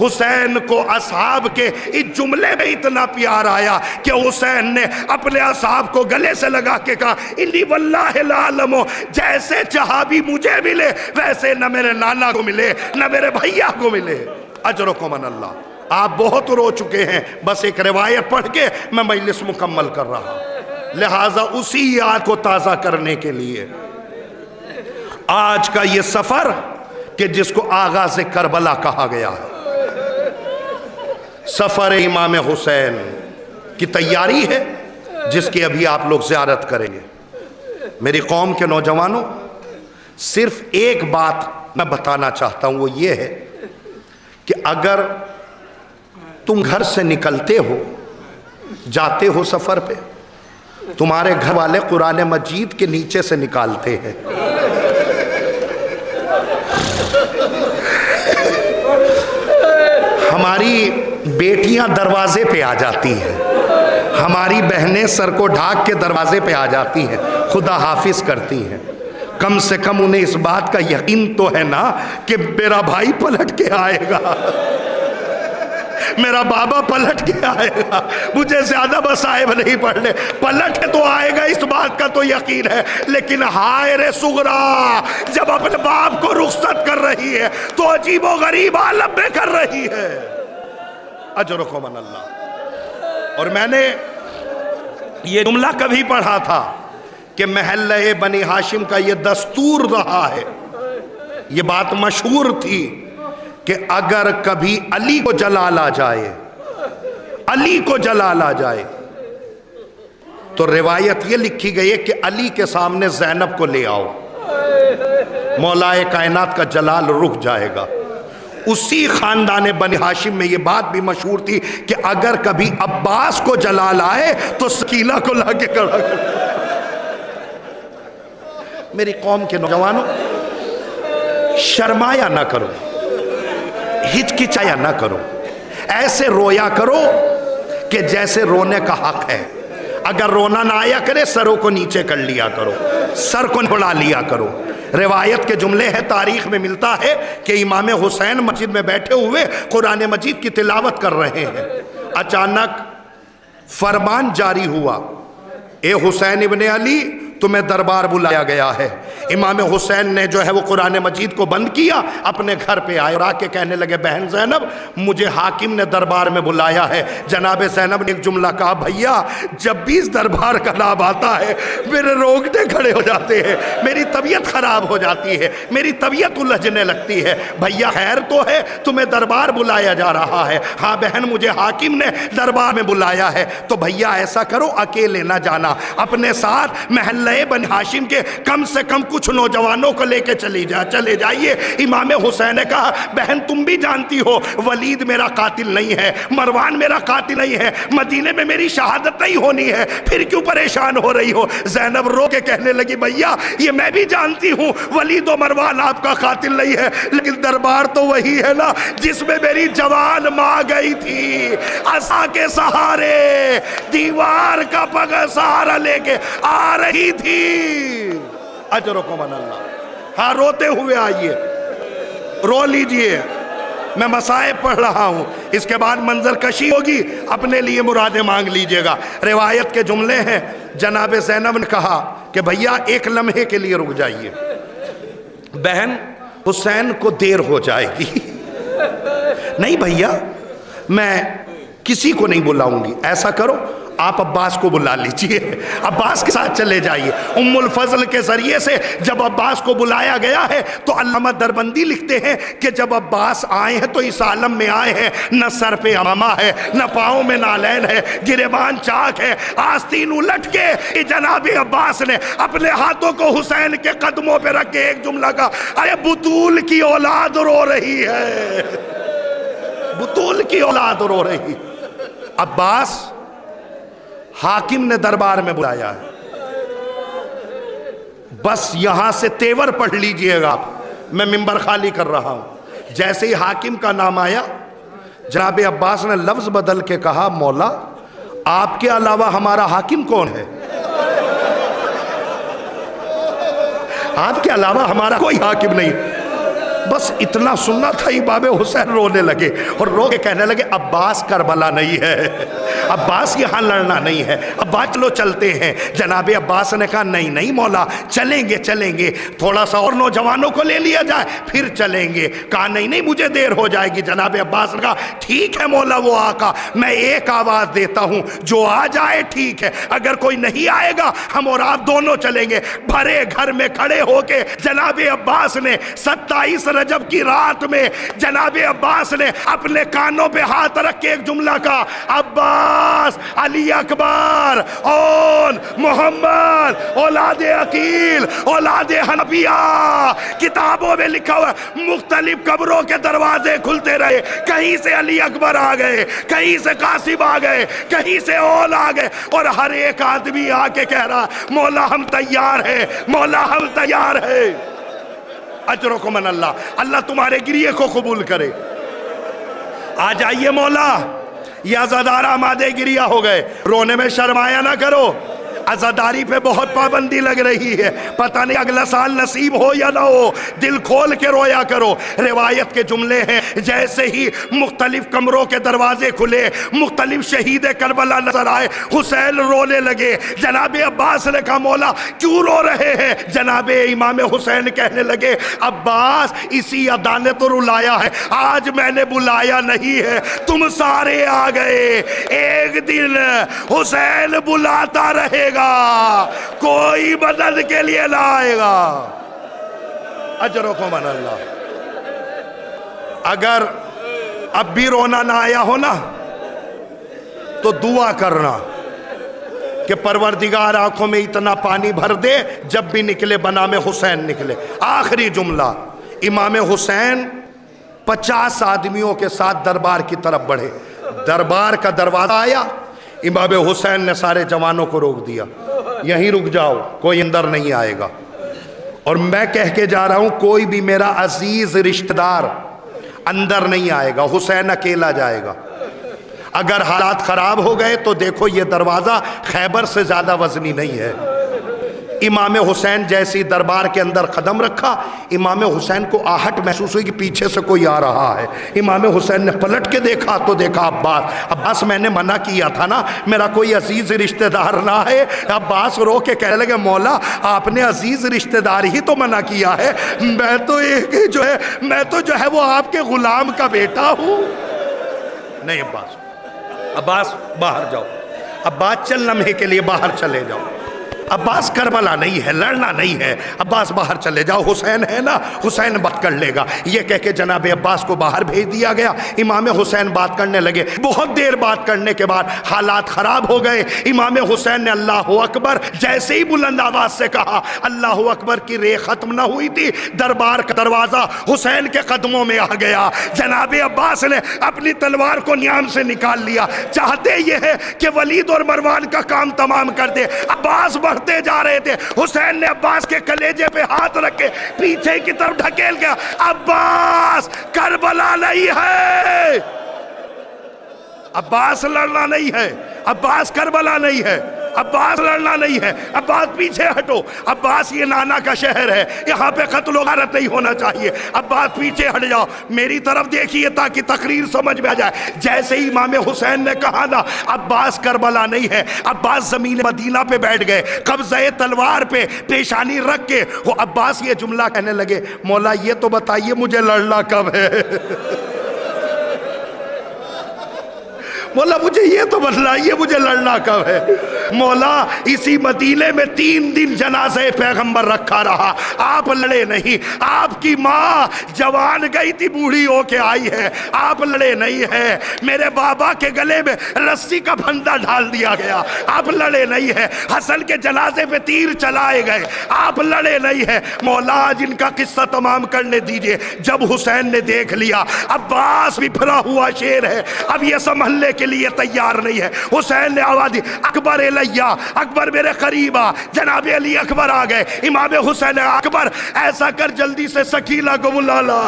حسین کو اصحاب کے اس جملے میں اتنا پیار آیا کہ حسین نے اپنے اصحاب کو گلے سے لگا کے کہا انی واللہ العالم، جیسے صحابی مجھے ملے ویسے نہ میرے نانا کو ملے نہ میرے بھیا کو ملے، اجرکم من اللہ۔ آپ بہت رو چکے ہیں، بس ایک روایت پڑھ کے میں مجلس مکمل کر رہا ہوں، لہٰذا اسی یاد کو تازہ کرنے کے لیے آج کا یہ سفر کہ جس کو آغاز کربلا کہا گیا ہے، سفر امام حسین کی تیاری ہے جس کی ابھی آپ لوگ زیارت کریں گے۔ میری قوم کے نوجوانوں، صرف ایک بات میں بتانا چاہتا ہوں، وہ یہ ہے کہ اگر تم گھر سے نکلتے ہو، جاتے ہو سفر پہ، تمہارے گھر والے قرآن مجید کے نیچے سے نکالتے ہیں، ہماری بیٹیاں دروازے پہ آ جاتی ہیں، ہماری بہنیں سر کو ڈھانک کے دروازے پہ آ جاتی ہیں، خدا حافظ کرتی ہیں، کم سے کم انہیں اس بات کا یقین تو ہے نا کہ میرا بھائی پلٹ کے آئے گا، میرا بابا پلٹ کے آئے گا، مجھے زیادہ مصائب نہیں پڑھنے، پلٹ کے تو آئے گا اس بات کا تو یقین ہے، لیکن حائر صغرا جب اپنے باپ کو رخصت کر رہی ہے تو عجیب و غریب عالم میں کر رہی ہے، اجرکم من اللہ۔ اور میں نے یہ جملہ کبھی پڑھا تھا کہ محلہ بنی ہاشم کا یہ دستور رہا ہے، یہ بات مشہور تھی کہ اگر کبھی علی کو جلال آ جائے، علی کو جلال آ جائے، تو روایت یہ لکھی گئی ہے کہ علی کے سامنے زینب کو لے آؤ، مولا کائنات کا جلال رک جائے گا۔ اسی خاندان بنی ہاشم میں یہ بات بھی مشہور تھی کہ اگر کبھی عباس کو جلال آئے تو سکینہ کو لا کے کھڑا کر۔ میری قوم کے نوجوانوں، شرمایا نہ کرو، ہچکچایا نہ کرو، ایسے رویا کرو کہ جیسے رونے کا حق ہے، اگر رونا نہ آیا کرے سروں کو نیچے کر لیا کرو، سر کو اڑا لیا کرو۔ روایت کے جملے ہیں، تاریخ میں ملتا ہے کہ امام حسین مسجد میں بیٹھے ہوئے قرآن مجید کی تلاوت کر رہے ہیں، اچانک فرمان جاری ہوا، اے حسین ابن علی تمہیں دربار بلایا گیا ہے۔ امام حسین نے جو ہے وہ قرآن مجید کو بند کیا، اپنے گھر پہ آئے اور آ کے کہنے لگے بہن زینب مجھے حاکم نے دربار میں بلایا ہے۔ جناب زینب نے ایک جملہ کہا، بھیا جب بھی اس دربار کا نام آتا ہے میرے رونگٹے کھڑے ہو جاتے ہیں، میری طبیعت خراب ہو جاتی ہے، میری طبیعت الجھنے لگتی ہے۔ بھیا خیر تو ہے، تمہیں دربار بلایا جا رہا ہے؟ ہاں بہن مجھے حاکم نے دربار میں بلایا ہے۔ تو بھیا ایسا کرو اکیلے نہ جانا، اپنے ساتھ محلہ بنی ہاشم کے کم سے کم کچھ نوجوانوں کو لے کے چلے جائیے۔ امام حسین نے کہا بہن تم بھی جانتی ہو ولید میرا قاتل نہیں ہے، مروان میرا قاتل نہیں ہے، مدینے میں میری شہادت نہیں ہونی ہے، پھر کیوں پریشان ہو رہی ہو؟ زینب رو کے کہنے لگی بھیا یہ میں بھی جانتی ہوں ولید و مروان آپ کا قاتل نہیں ہے، لیکن دربار تو وہی ہے نا جس میں میری جوان ماں گئی تھی، عصا کے سہارے دیوار کا پگا سہارا لے کے آ رہی تھی۔ اجرکم من اللہ۔ ہاں روتے ہوئے آئیے، رو لیجئے، میں مصائب پڑھ رہا ہوں، اس کے بعد منظر کشی ہوگی، اپنے لیے مرادیں مانگ لیجئے گا۔ روایت کے جملے ہیں، جناب زینب نے کہا کہ بھیا ایک لمحے کے لیے رک جائیے، بہن حسین کو دیر ہو جائے گی۔ نہیں بھیا میں کسی کو نہیں بلاؤں گی، ایسا کرو آپ عباس کو بلا لیجئے، عباس کے ساتھ چلے جائیے۔ ام الفضل کے ذریعے سے جب عباس کو بلایا گیا ہے تو علامہ دربندی لکھتے ہیں کہ جب عباس آئے ہیں تو اس عالم میں آئے ہیں نہ سر پہ امامہ ہے، نہ پاؤں میں نالین ہے، گریبان چاک ہے، آستین الٹ کے جناب عباس نے اپنے ہاتھوں کو حسین کے قدموں پہ رکھ کے ایک جملہ کہا، ارے بطول کی اولاد رو رہی ہے، بطول کی اولاد رو رہی۔ عباس حاکم نے دربار میں بلایا ہے، بس یہاں سے تیور پڑھ لیجئے گا، میں منبر خالی کر رہا ہوں۔ جیسے ہی حاکم کا نام آیا جناب عباس نے لفظ بدل کے کہا مولا آپ کے علاوہ ہمارا حاکم کون ہے؟ آپ کے علاوہ ہمارا کوئی حاکم نہیں۔ بس اتنا سننا تھا، امام حسین رونے لگے اور رو کے کہنے لگے عباس کربلا نہیں ہے، عباس یہاں لڑنا نہیں ہے، عباس چلو چلتے ہیں۔ جناب عباس نے کہا نہیں نہیں مولا چلیں گے چلیں گے، تھوڑا سا اور نوجوانوں کو لے لیا جائے پھر چلیں گے۔ کہا نہیں نہیں مجھے دیر ہو جائے گی۔ جناب عباس نے کہا ٹھیک ہے مولا وہ آقا، میں ایک آواز دیتا ہوں جو آ جائے ٹھیک ہے، اگر کوئی نہیں آئے گا ہم اور آپ دونوں چلیں گے۔ بھرے گھر میں کھڑے ہو کے جناب عباس نے 27 رجب کی رات میں جناب عباس نے اپنے کانوں پہ ہاتھ رکھ کے ایک جملہ کہا عباس علی اکبر اون محمد اولاد عقیل اولاد حنفیہ۔ کتابوں میں لکھا ہوا مختلف قبروں کے دروازے کھلتے رہے، کہیں سے علی اکبر آ گئے، کہیں سے قاسم آ گئے، کہیں سے اول آ گئے، اور ہر ایک آدمی آ کے کہہ رہا مولا ہم تیار ہیں، مولا ہم تیار ہیں۔ اجرکم من اللہ، اللہ تمہارے گریے کو قبول کرے۔ آ جائیے مولا، یہ عزادار آمادے گریہ ہو گئے، رونے میں شرمایا نہ کرو، عزاداری پہ بہت پابندی لگ رہی ہے، پتہ نہیں اگلا سال نصیب ہو یا نہ ہو، دل کھول کے رویا کرو۔ روایت کے جملے ہیں جیسے ہی مختلف کمروں کے دروازے کھلے، مختلف شہید کربلا نظر آئے، حسین رونے لگے۔ جناب عباس نے کہا مولا کیوں رو رہے ہیں؟ جناب امام حسین کہنے لگے عباس اسی ادا نے تو رلایا ہے، آج میں نے بلایا نہیں ہے، تم سارے آ گئے، ایک دن حسین بلاتا رہے گا، کوئی مدد کے لیے نہ آئے گا۔ اجرکم من اللہ۔ اگر اب بھی رونا نہ آیا ہو نا تو دعا کرنا کہ پروردگار آنکھوں میں اتنا پانی بھر دے جب بھی نکلے بنا میں حسین نکلے۔ آخری جملہ، امام حسین 50 آدمیوں کے ساتھ دربار کی طرف بڑھے، دربار کا دروازہ آیا، امام حسین نے سارے جوانوں کو روک دیا، یہیں رک جاؤ کوئی اندر نہیں آئے گا، اور میں کہہ کے جا رہا ہوں کوئی بھی میرا عزیز رشتہ دار اندر نہیں آئے گا، حسین اکیلا جائے گا۔ اگر حالات خراب ہو گئے تو دیکھو یہ دروازہ خیبر سے زیادہ وزنی نہیں ہے۔ امام حسین جیسی دربار کے اندر قدم رکھا، امام حسین کو آہٹ محسوس ہوئی کہ پیچھے سے کوئی آ رہا ہے۔ امام حسین نے پلٹ کے دیکھا تو دیکھا عباس میں نے منع کیا تھا نا میرا کوئی عزیز رشتہ دار نہ ہے۔ عباس رو کے کہنے لگے مولا آپ نے عزیز رشتہ دار ہی تو منع کیا ہے، میں تو جو ہے وہ آپ کے غلام کا بیٹا ہوں۔ نہیں عباس باہر جاؤ، عباس چل لمحے کے لیے باہر چلے جاؤ، عباس کربلا نہیں ہے، لڑنا نہیں ہے، عباس باہر چلے جاؤ، حسین ہے نا حسین بات کر لے گا۔ یہ کہہ کے جناب عباس کو باہر بھیج دیا گیا، امام حسین بات کرنے لگے۔ بہت دیر بات کرنے کے بعد حالات خراب ہو گئے، امام حسین نے اللہ اکبر جیسے ہی بلند آواز سے کہا، اللہ اکبر کی رے ختم نہ ہوئی تھی، دربار کا دروازہ حسین کے قدموں میں آ گیا۔ جناب عباس نے اپنی تلوار کو نیام سے نکال لیا، چاہتے یہ ہے کہ ولید اور مروان کا کام تمام کر دے۔ عباس بڑھتے جا رہے تھے، حسین نے عباس کے کلیجے پہ ہاتھ رکھ کے پیچھے کی طرف ڈھکیل گیا، عباس کربلا نہیں ہے، عباس لڑنا نہیں ہے، عباس کربلا نہیں ہے، عباس لڑنا نہیں ہے، عباس پیچھے ہٹو، عباس یہ نانا کا شہر ہے، یہاں پہ قتل و غارت نہیں ہونا چاہیے، عباس پیچھے ہٹ جاؤ، میری طرف دیکھیے تاکہ تقریر سمجھ میں آ جائے۔ جیسے ہی امام حسین نے کہا نا عباس کربلا نہیں ہے، عباس زمین مدینہ پہ بیٹھ گئے، قبضہ تلوار پہ پیشانی رکھ کے وہ عباس یہ جملہ کہنے لگے، مولا یہ تو بتائیے مجھے لڑنا کب ہے؟ مولا مجھے یہ تو بتلائیے مجھے لڑنا کب ہے؟ مولا اسی مدینے میں 3 دن جنازہ پیغمبر رکھا رہا، آپ لڑے نہیں، آپ کی ماں جوان گئی تھی بوڑھی ہو کے آئی ہے، آپ لڑے نہیں ہے، میرے بابا کے گلے میں رسی کا پھندا ڈال دیا گیا، آپ لڑے نہیں ہے، حسن کے جنازے پہ تیر چلائے گئے، آپ لڑے نہیں ہے۔ مولا جن کا قصہ تمام کرنے دیجئے۔ جب حسین نے دیکھ لیا عباس بھی پھرا ہوا شیر ہے، اب یہ سنبھلنے کے لیے تیار نہیں ہے، حسین نے آواز دی اکبر الیہ، اکبر میرے قریب آ۔ جناب علی اکبر آ گئے، امام حسین اکبر ایسا کر جلدی سے سکینہ کو بلا لا۔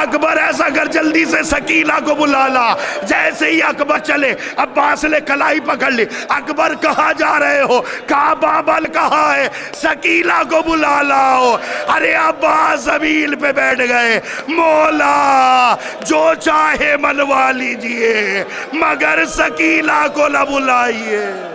اکبر ایسا کر جلدی سے سکینہ کو بلا لا. جیسے ہی اکبر چلے عباس نے کلائی پکڑ لی. اکبر کہاں جا رہے ہو؟ کہا بابل کہاں ہے؟ سکینہ کو بلا لاؤ. ارے عباس زمین پہ بیٹھ گئے. مولا جو چاہے منوا لیجئے مگر سکینہ کو نہ بلائیے.